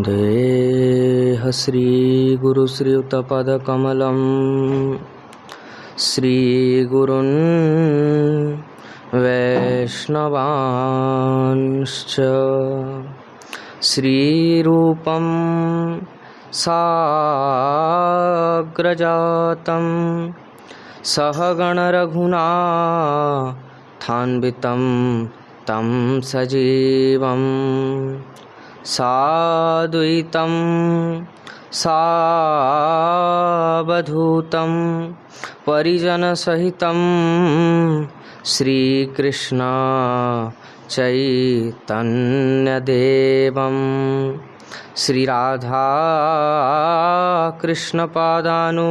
देह श्रीगुरुश्रीयुतपदकमलं श्रीगुरून् वैष्णवांश्च श्रीरूपं साग्रजातं सहगणरघुनाथान्वितं तं सजीवं साद्वैतं सावधूतं परिजनसहितं श्रीकृष्ण चैतन्यदेवं श्रीराधा कृष्णपादानु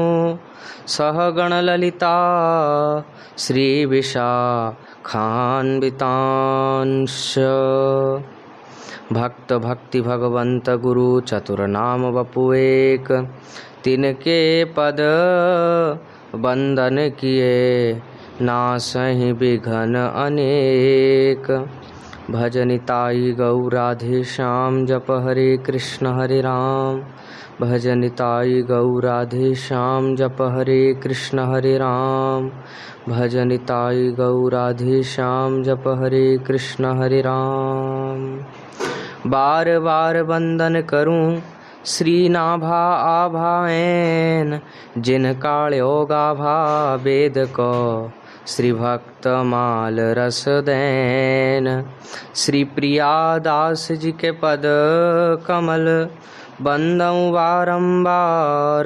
सहगणललिता श्रीविशाखान्वितांश्च भक्त भक्ति भगवंत गुरु चतुरनाम वपुएक तिनके पद बंदन किए नासहि विघन अनेक भजनिताई गौराधे श्याम जप हरे कृष्ण हरे राम भजनिताई गौराधे श्याम जप हरे कृष्ण हरे राम भजनिताई गौराधे श्याम जप हरे कृष्ण हरे राम। बार बार वंदन करूं श्री नाभा आभाएन जिन काळ्यो गाभा वेद को श्री भक्त माल रस दैन श्री प्रिया दास जी के पद कमल बंदऊं बारंबार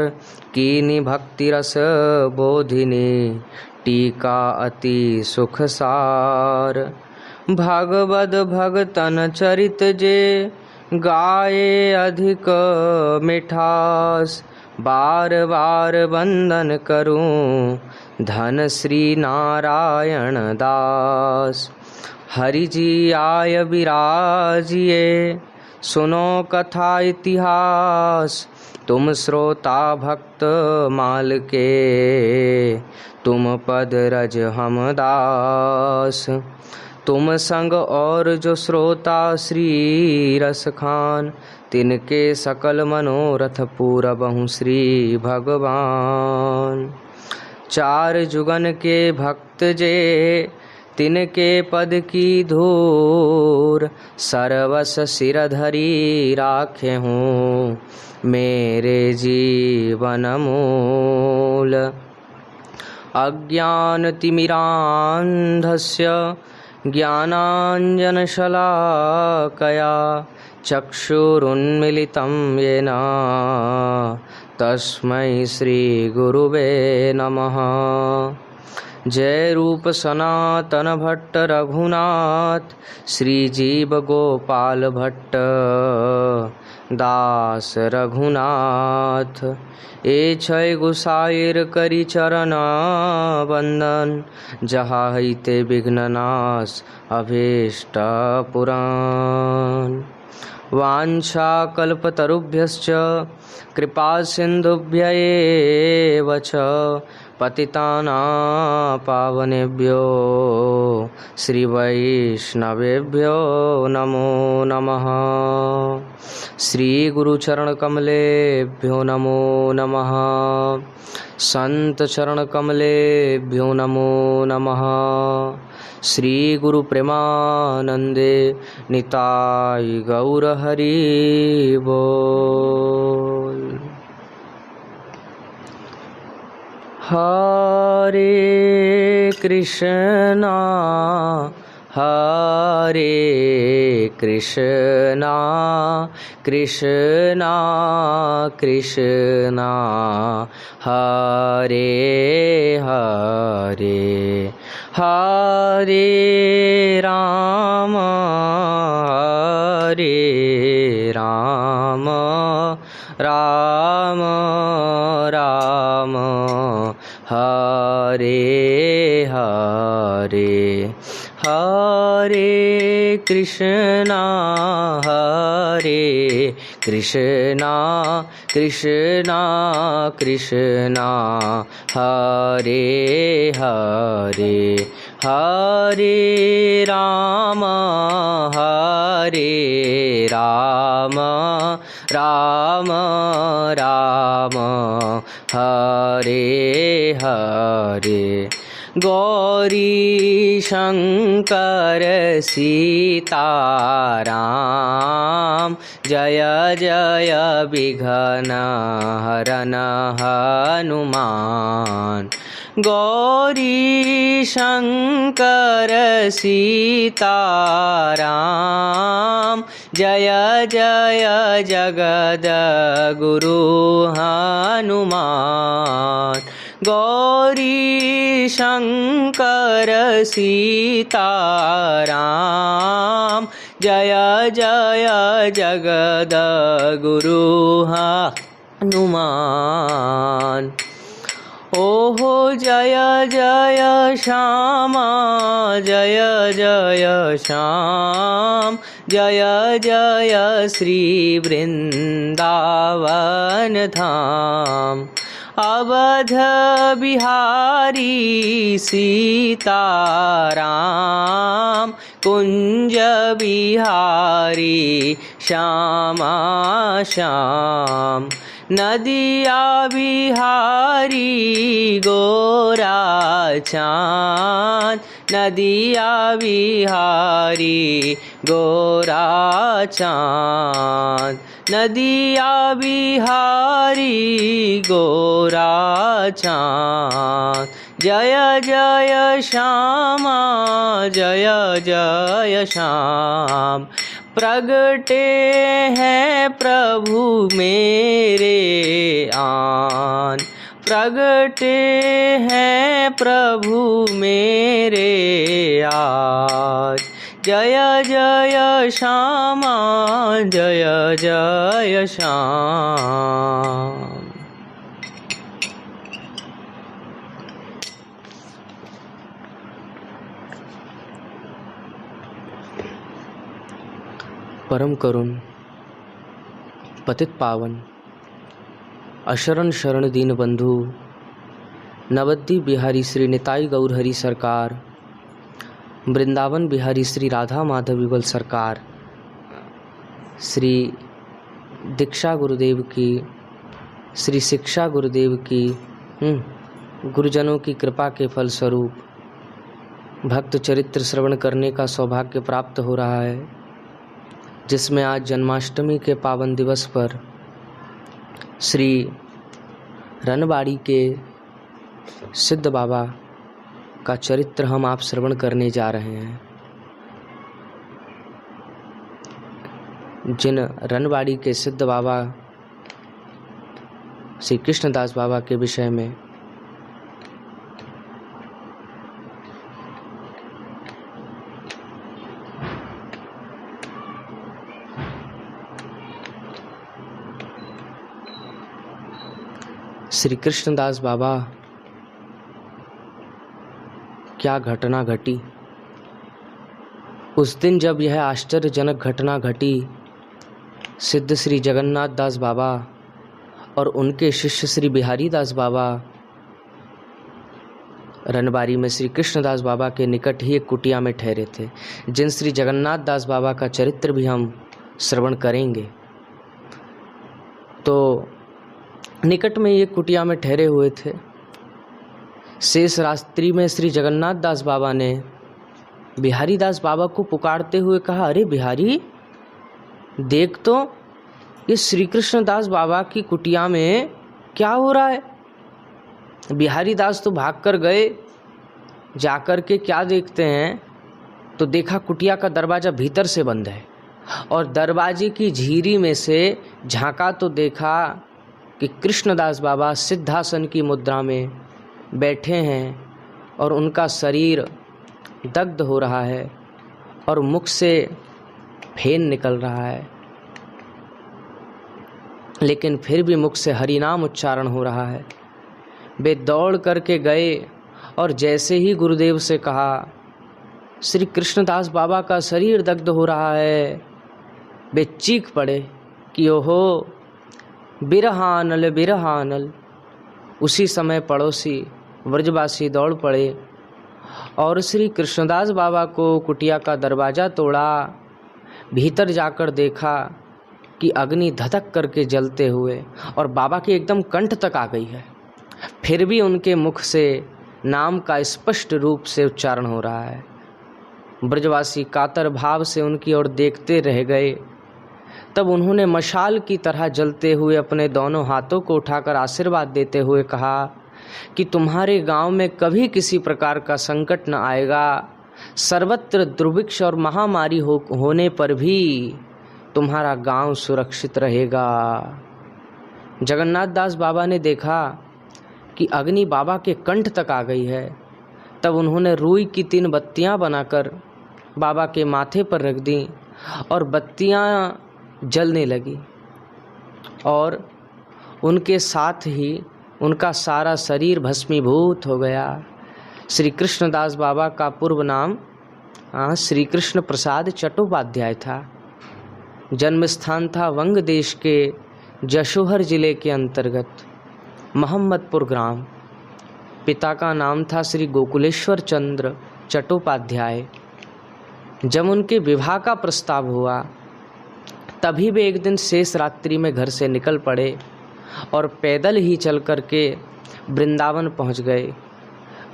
कीनी भक्ति रस बोधिनी टीका अति सुख सार भागवत भगतन चरित जे गाये अधिक मिठास बार बार वंदन करूं धन श्री नारायण दास हरि जी आय विराजिए सुनो कथा इतिहास तुम श्रोता भक्त माल के तुम पद रज हम दास तुम संग और जो श्रोता श्री रस खान तिनके सकल मनोरथ पूरा बहु श्री भगवान चार जुगन के भक्त जे तिनके पद की धूर सर्वस सिर धरी राखे हूँ मेरे जीवन मूल अज्ञानतिमिरान्धस्य ज्ञानाञ्जनशलाकया चक्षुरुन्मिलितं येन तस्मै श्रीगुरुवे नमः। जय रूप सनातन भट्ट रघुनाथ श्रीजीव गोपाल भट्ट दास रघुनाथ ए छय गुसाइर करी चरण वंदन जहाँ हईते विघ्ननाश अभीष्ट पुराण वाञ्छा कल्पतरुभ्यश्च कृपा सिन्धुभ्य एव च पतितानां पावनेभ्यो श्रीवैष्णवेभ्यो नमो नमः। श्री गुरुचरण कमलेभ्यो नमो नमः। संत चरण कमलेभ्यो नमो नमः। श्री गुरु प्रेमानंदे निताय गौर हरि बोल। हरे कृष्णा कृष्णा कृष्णा हरे हरे हरे राम राम राम हरे हरे हरे कृष्णा कृष्णा कृष्णा हरे हरे हरे राम राम राम हरे हरे गौरी शंकर सीताराम जय जय विघ्न हरन हनुमान गौरी शंकर सीताराम जय जय जगद गुरु हनुमान गौरी शंकर सीताराम जय जय जगद गुरु हनुमान ओहो जय जय श्यामा जय जय श्याम जय जय श्री वृंदावन धाम अवध बिहारी सीताराम कुंज बिहारी श्यामा श्याम नदिया बिहारी गोरा चाँद नदिया बिहारी गोरा चाँद नदिया बिहारी गोरा चाँद जय जय श्यामा जय जय श्याम प्रगटे हैं प्रभु मेरे आन प्रगटे हैं प्रभु मेरे आज जय जय श्यामा जय जय श्याम। परम करुण पतित पावन अशरण शरण दीन बंधु नवद्दी बिहारी श्री निताई गौर हरि सरकार वृंदावन बिहारी श्री राधा माधव युगल सरकार श्री दीक्षा गुरुदेव की श्री शिक्षा गुरुदेव की गुरुजनों की कृपा के फलस्वरूप भक्त चरित्र श्रवण करने का सौभाग्य प्राप्त हो रहा है, जिसमें आज जन्माष्टमी के पावन दिवस पर श्री रनबाड़ी के सिद्ध बाबा का चरित्र हम आप श्रवण करने जा रहे हैं। जिन रनबाड़ी के सिद्ध बाबा श्री कृष्णदास बाबा के विषय में श्री कृष्णदास बाबा क्या घटना घटी। उस दिन जब यह आश्चर्यजनक घटना घटी, सिद्ध श्री जगन्नाथ दास बाबा और उनके शिष्य श्री बिहारी दास बाबा रनबारी में श्री कृष्णदास बाबा के निकट ही एक कुटिया में ठहरे थे, जिन श्री जगन्नाथ दास बाबा का चरित्र भी हम श्रवण करेंगे। तो निकट में ये कुटिया में ठहरे हुए थे। शेष रात्रि में श्री जगन्नाथ दास बाबा ने बिहारी दास बाबा को पुकारते हुए कहा, अरे बिहारी, देख तो ये श्री कृष्ण दास बाबा की कुटिया में क्या हो रहा है। बिहारी दास तो भाग कर गए, जाकर के क्या देखते हैं तो देखा कुटिया का दरवाज़ा भीतर से बंद है, और दरवाजे की झीरी में से झांका तो देखा कि कृष्णदास बाबा सिद्धासन की मुद्रा में बैठे हैं और उनका शरीर दग्ध हो रहा है और मुख से फेन निकल रहा है, लेकिन फिर भी मुख से हरिनाम उच्चारण हो रहा है। वे दौड़ करके गए और जैसे ही गुरुदेव से कहा, श्री कृष्णदास बाबा का शरीर दग्ध हो रहा है। वे चीख पड़े कि ओहो बिरहानल बिरहानल। उसी समय पड़ोसी व्रजवासी दौड़ पड़े और श्री कृष्णदास बाबा को कुटिया का दरवाज़ा तोड़ा। भीतर जाकर देखा कि अग्नि धधक करके जलते हुए और बाबा के एकदम कंठ तक आ गई है। फिर भी उनके मुख से नाम का स्पष्ट रूप से उच्चारण हो रहा है। ब्रजवासी कातर भाव से उनकी ओर देखते रह गए। तब उन्होंने मशाल की तरह जलते हुए अपने दोनों हाथों को उठाकर आशीर्वाद देते हुए कहा कि तुम्हारे गांव में कभी किसी प्रकार का संकट न आएगा। सर्वत्र दुर्भिक्ष और महामारी होने पर भी तुम्हारा गांव सुरक्षित रहेगा। जगन्नाथ दास बाबा ने देखा कि अग्नि बाबा के कंठ तक आ गई है। तब उन्होंने रुई की 3 बत्तियां बनाकर बाबा के माथे पर रख दी और बत्तियां जलने लगी और उनके साथ ही उनका सारा शरीर भस्मीभूत हो गया। श्री कृष्णदास बाबा का पूर्व नाम श्री कृष्ण प्रसाद चट्टोपाध्याय था। जन्म स्थान था वंग देश के जशोहर जिले के अंतर्गत मोहम्मदपुर ग्राम। पिता का नाम था श्री गोकुलेश्वर चंद्र चट्टोपाध्याय। जब उनके विवाह का प्रस्ताव हुआ तभी वे एक दिन शेष रात्रि में घर से निकल पड़े और पैदल ही चल करके वृंदावन पहुंच गए।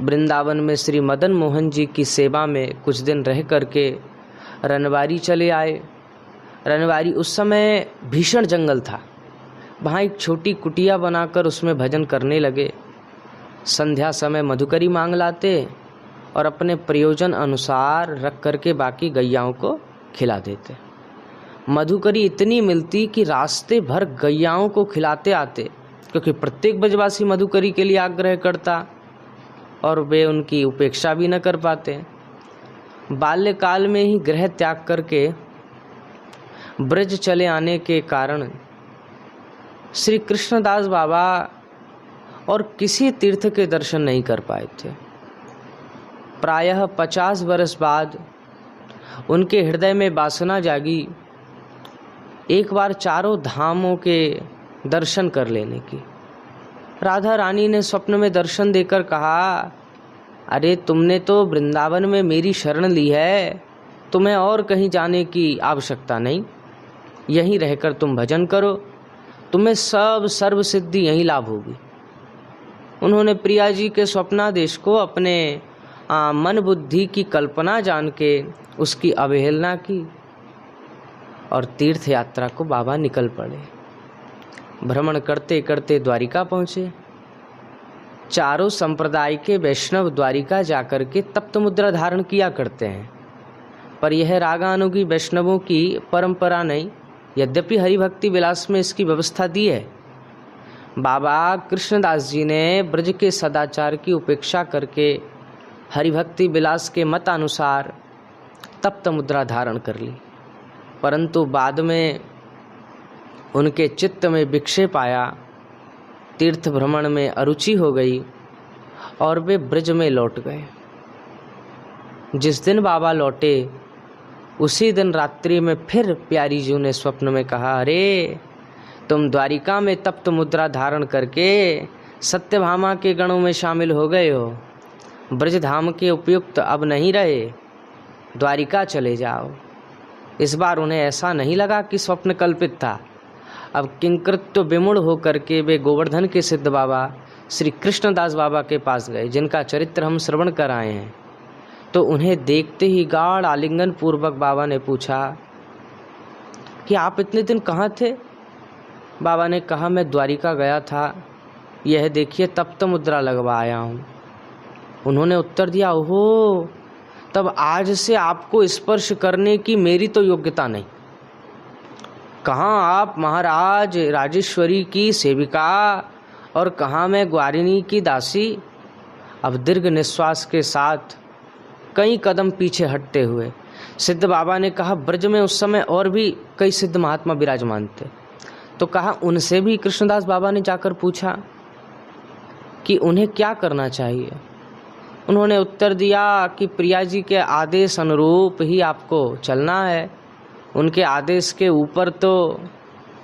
वृंदावन में श्री मदन मोहन जी की सेवा में कुछ दिन रह करके रनवारी चले आए। रनवारी उस समय भीषण जंगल था। वहाँ एक छोटी कुटिया बनाकर उसमें भजन करने लगे। संध्या समय मधुकरी मांग लाते और अपने प्रयोजन अनुसार रख करके बाकी गैयाओं को खिला देते। मधुकरी इतनी मिलती कि रास्ते भर गैयाओं को खिलाते आते, क्योंकि प्रत्येक ब्रजवासी मधुकरी के लिए आग्रह करता और वे उनकी उपेक्षा भी न कर पाते। बाल्यकाल में ही गृह त्याग करके ब्रज चले आने के कारण श्री कृष्णदास बाबा और किसी तीर्थ के दर्शन नहीं कर पाए थे। प्रायः 50 वर्ष बाद उनके हृदय में वासना जागी एक बार चारों धामों के दर्शन कर लेने की। राधा रानी ने स्वप्न में दर्शन देकर कहा, अरे तुमने तो वृंदावन में मेरी शरण ली है, तुम्हें और कहीं जाने की आवश्यकता नहीं। यहीं रहकर तुम भजन करो, तुम्हें सब सर्व सिद्धि यहीं लाभ होगी। उन्होंने प्रिया जी के स्वप्नादेश को अपने मन बुद्धि की कल्पना जान के उसकी अवहेलना की और तीर्थ यात्रा को बाबा निकल पड़े। भ्रमण करते करते द्वारिका पहुँचे। चारों संप्रदाय के वैष्णव द्वारिका जाकर के तप्त मुद्रा धारण किया करते हैं, पर यह रागानुगी वैष्णवों की परंपरा नहीं। यद्यपि हरिभक्ति विलास में इसकी व्यवस्था दी है। बाबा कृष्णदास जी ने ब्रज के सदाचार की उपेक्षा करके हरिभक्ति विलास के मत अनुसार तप्त मुद्रा धारण कर ली, परंतु बाद में उनके चित्त में विक्षेप आया, तीर्थ भ्रमण में अरुचि हो गई और वे ब्रज में लौट गए। जिस दिन बाबा लौटे उसी दिन रात्रि में फिर प्यारी जी ने स्वप्न में कहा, अरे तुम द्वारिका में तप्त मुद्रा धारण करके सत्यभामा के गणों में शामिल हो गए हो, ब्रजधाम के उपयुक्त अब नहीं रहे, द्वारिका चले जाओ। इस बार उन्हें ऐसा नहीं लगा कि स्वप्न कल्पित था। अब किंकृत्य विमूढ़ होकर के वे गोवर्धन के सिद्ध बाबा श्री कृष्णदास बाबा के पास गए, जिनका चरित्र हम श्रवण कर आए हैं। तो उन्हें देखते ही गाढ़ आलिंगन पूर्वक बाबा ने पूछा कि आप इतने दिन कहाँ थे? बाबा ने कहा, मैं द्वारिका गया था, यह देखिए तप्त मुद्रा लगवा आया हूँ। उन्होंने उत्तर दिया, ओहो, तब आज से आपको स्पर्श करने की मेरी तो योग्यता नहीं। कहाँ आप महाराज राजेश्वरी की सेविका और कहाँ मैं ग्वारिनी की दासी। अब दीर्घ निश्वास के साथ कई कदम पीछे हटते हुए सिद्ध बाबा ने कहा, ब्रज में उस समय और भी कई सिद्ध महात्मा विराजमान थे। तो कहा, उनसे भी कृष्णदास बाबा ने जाकर पूछा कि उन्हें क्या करना चाहिए। उन्होंने उत्तर दिया कि प्रिया जी के आदेश अनुरूप ही आपको चलना है, उनके आदेश के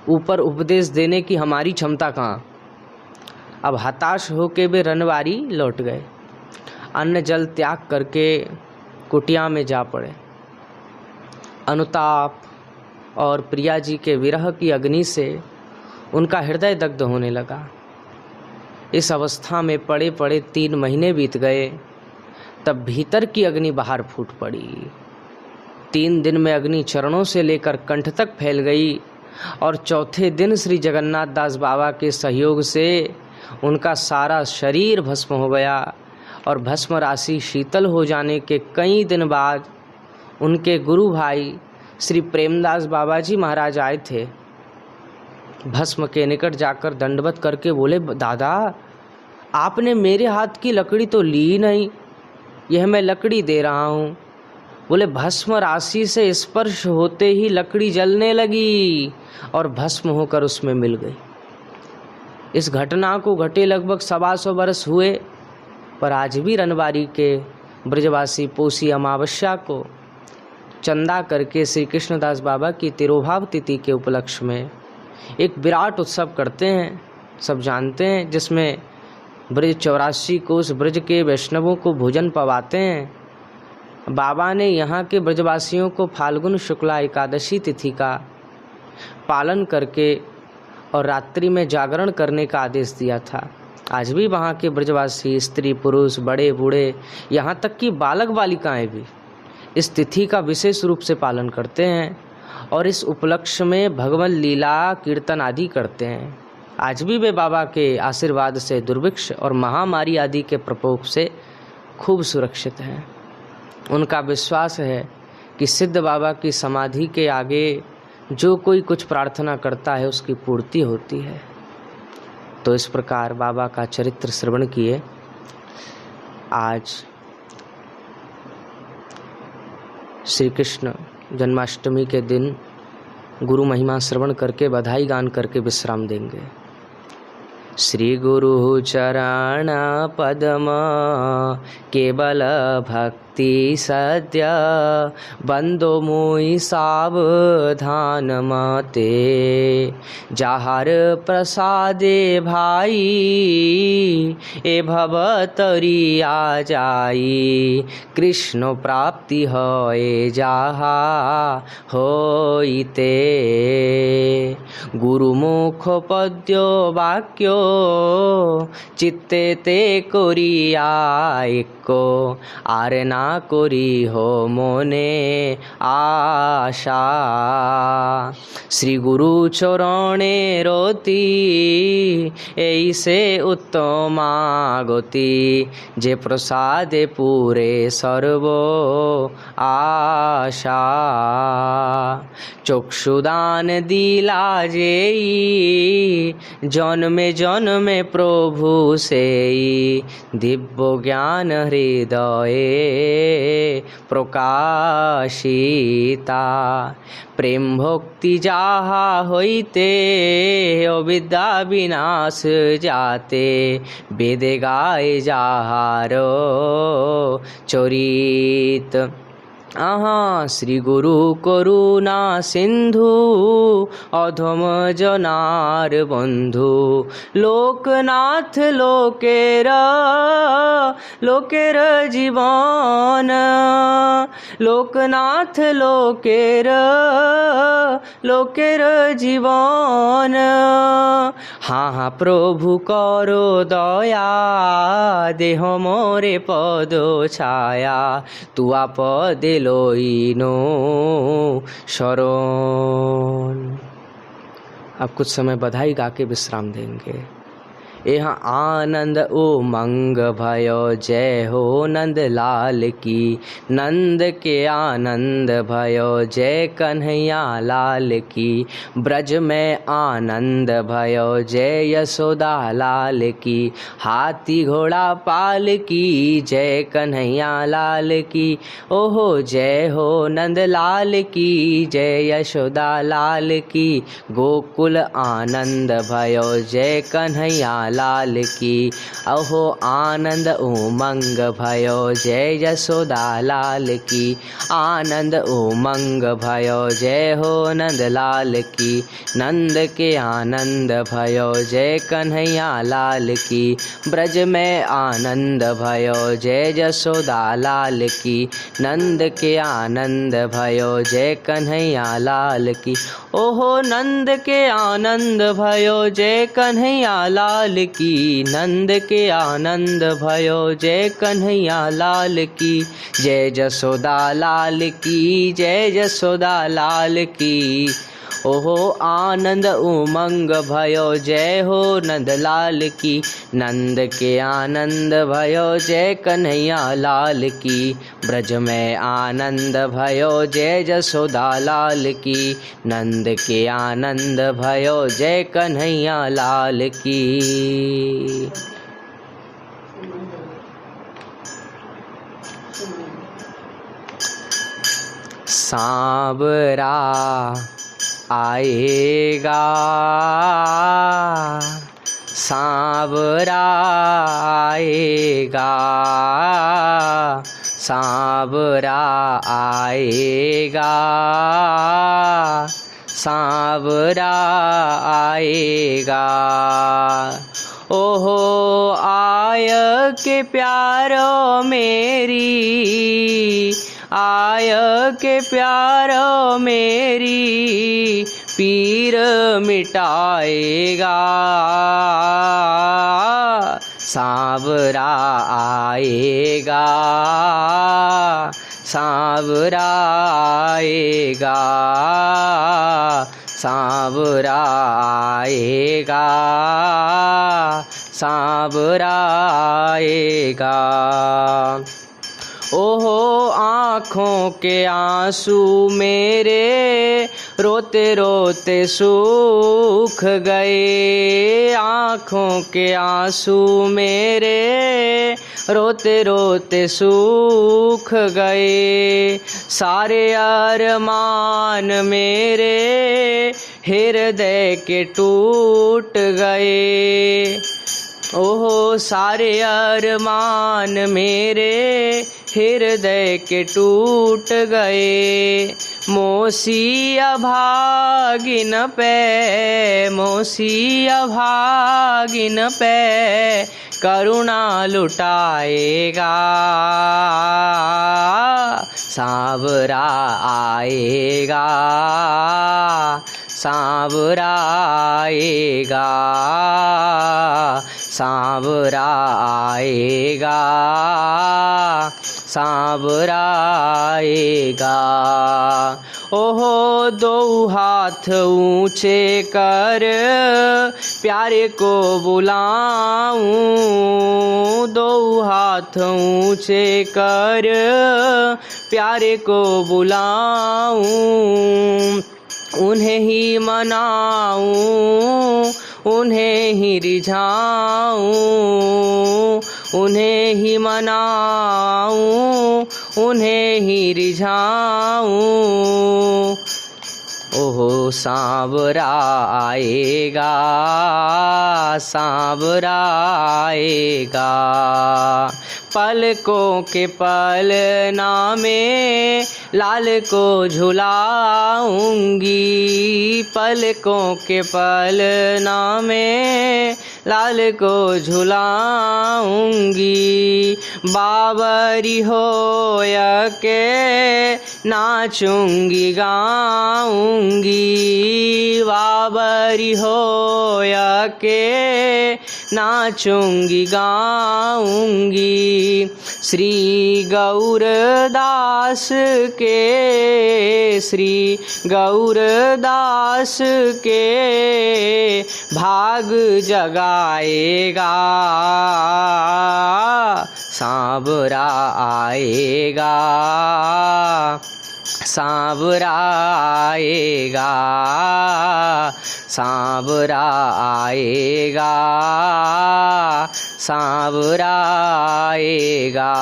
ऊपर उपदेश देने की हमारी क्षमता कहाँ। अब हताश होके वे रनवारी लौट गए, अन्न जल त्याग करके कुटिया में जा पड़े। अनुताप और प्रिया जी के विरह की अग्नि से उनका हृदय दग्ध होने लगा। इस अवस्था में पड़े पड़े 3 महीने बीत गए, तब भीतर की अग्नि बाहर फूट पड़ी। 3 दिन में अग्नि चरणों से लेकर कंठ तक फैल गई और चौथे दिन श्री जगन्नाथ दास बाबा के सहयोग से उनका सारा शरीर भस्म हो गया और भस्म राशि शीतल हो जाने के कई दिन बाद उनके गुरु भाई श्री प्रेमदास बाबा जी महाराज आए थे। भस्म के निकट जाकर दंडवत करके बोले, दादा आपने मेरे हाथ की लकड़ी तो ली नहीं, यह मैं लकड़ी दे रहा हूँ। बोले भस्म राशि से स्पर्श होते ही लकड़ी जलने लगी और भस्म होकर उसमें मिल गई। इस घटना को घटे लगभग 125 वर्ष हुए, पर आज भी रनवारी के ब्रजवासी पोसी अमावस्या को चंदा करके श्री कृष्णदास बाबा की तिरोभाव तिथि के उपलक्ष्य में एक विराट उत्सव करते हैं, सब जानते हैं, जिसमें ब्रज 84 कोस ब्रज के वैष्णवों को भोजन पवाते हैं। बाबा ने यहाँ के ब्रजवासियों को फाल्गुन शुक्ला एकादशी तिथि का पालन करके और रात्रि में जागरण करने का आदेश दिया था। आज भी वहाँ के ब्रजवासी स्त्री पुरुष बड़े बूढ़े यहाँ तक कि बालक बालिकाएं भी इस तिथि का विशेष रूप से पालन करते हैं और इस उपलक्ष्य में भगवत लीला कीर्तन आदि करते हैं। आज भी वे बाबा के आशीर्वाद से दुर्भिक्ष और महामारी आदि के प्रकोप से खूब सुरक्षित हैं। उनका विश्वास है कि सिद्ध बाबा की समाधि के आगे जो कोई कुछ प्रार्थना करता है उसकी पूर्ति होती है। तो इस प्रकार बाबा का चरित्र श्रवण किए। आज श्री कृष्ण जन्माष्टमी के दिन गुरु महिमा श्रवण करके बधाई गान करके विश्राम देंगे। श्री गुरु चरण पद्म केवल भक्ति सद्य बंदो मुई सावधान मते जाहर प्रसादे भाई ए भवतरी आ जाई कृष्ण प्राप्ति होए जाहा होइते गुरुमुख पद्यो वाक्यो चित्ते ते करिया एको आरे ना करी हो मोने आशा श्री गुरु चरणे रति ऐसे उत्तमा गति जे प्रसादे पूरे सर्व आशा चक्षुदान दिला जेई जन्मे जन्मे प्रभु सेई दिव्य ज्ञान हृदये प्रकाशिता प्रेम भक्ति जाहा होइते अविद्या विनाश जाते वेदे गाए जाहारो चरित आहा श्री गुरु करुणा सिंधु अधम जनार बंधु लोकनाथ लोकेर जीवन लोकनाथ लोकेर जीवन हाँ हाँ प्रभु करो दया देह मोरे पद छाया तुआ पद लोइनो शरण। अब कुछ समय बधाई गा के विश्राम देंगे। यह आनंद उमंग भयो जय हो नंद लाल की नंद के आनंद भयो जय कन्हैया लाल की ब्रज में आनंद भयो जय यशोदा लाल की हाथी घोड़ा पाल की जय कन्हैया लाल की ओहो जय हो नंद लाल की जय यशोदा लाल की गोकुल आनंद भयो जय कन्हैया लाल की। अहो आनंद उमंग भयो जय जसोदा लाल की। आनंद उमंग भयो जय हो नंद लाल की। नंद के आनंद भयो जय कन्हैया लाल की। ब्रज में आनंद भयो जय जसोदा लाल की। नंद के आनंद भयो जय कन्हैया लाल की। ओहो नंद के आनंद भयो जय कन्हैया लाल की। नंद के आनंद भयो जय कन्हैया लाल की। जय जसोदा लाल की जय जसोदा लाल की। ओहो आनंद उमंग भयो जय हो नंद लाल की। नंद के आनंद भयो जय कन्हैया लाल की। ब्रज में आनंद भयो जय जसोदा लाल की। नंद के आनंद भयो जय कन्हैया लाल की। सांवरा आएगा सांवरा आएगा सांवरा आएगा सांवरा आएगा। ओहो आय के प्यारो मेरी आय के प्यारो मेरी पीर मिटाएगा। सांवरा आएगा सांवरा आएगा सांवरा आएगा सांवरा आएगा। ओहो आँखों के आंसू मेरे रोते रोते सूख गए। आँखों के आंसू मेरे रोते रोते सूख गए। सारे अरमान मेरे हृदय के टूट गए। ओहो सारे अरमान मेरे हृदय के टूट गए। मोसी अभागिन पे मोसी अभागिन पे करुणा लुटाएगा। सांवरा आएगा सांवरा आएगा सांवरा आएगा सांवरा आएगा। ओहो दो हाथ ऊंचे कर प्यारे को बुलाऊं। दो हाथ ऊंचे कर प्यारे को बुलाऊं। उन्हें ही मनाऊं उन्हें ही रिझाऊं। उन्हें ही मनाऊं उन्हें ही रिझाऊं। ओहो सांवरा आएगा सांवरा आएगा। पलकों के पलना में लाल को झुलाऊंगी। पलकों के पलना में लाल को झुलाऊंगी। बावरी होया के नाचूंगी गाऊंगी। बावरी होया के नाचूंगी गाऊंगी। श्री गौरदास के श्री गौरदास के भाग जगाएगा। सांवरा आएगा सांवरा आएगा सांवरा आएगा सांवरा आएगा।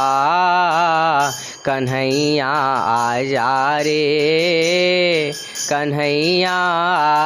कन्हैया आ जा रे कन्हैया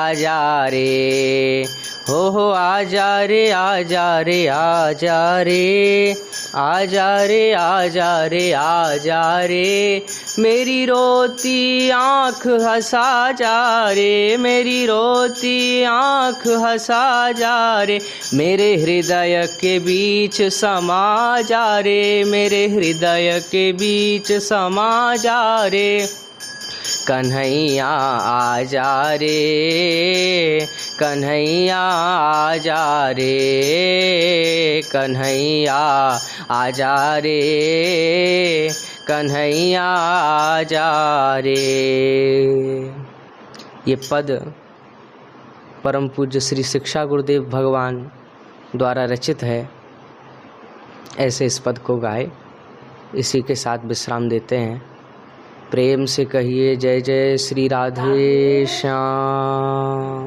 आजा रे, हो आजा रे आजा रे आजा रे, आजा रे आजा रे आजा रे, मेरी रोती आँख हंसा जा रे, मेरी रोती आँख हंसा जा रे, मेरे हृदय के बीच समा जा रे, मेरे हृदय के बीच समा जा रे, कन्हैया आजा रे, कन्हैया आजा रे, कन्हैया आजा रे, कन्हैया आजा रे। ये पद परम पूज्य श्री शिक्षा गुरुदेव भगवान द्वारा रचित है। ऐसे इस पद को गाए। इसी के साथ विश्राम देते हैं। प्रेम से कहिए जय जय श्री राधे श्याम।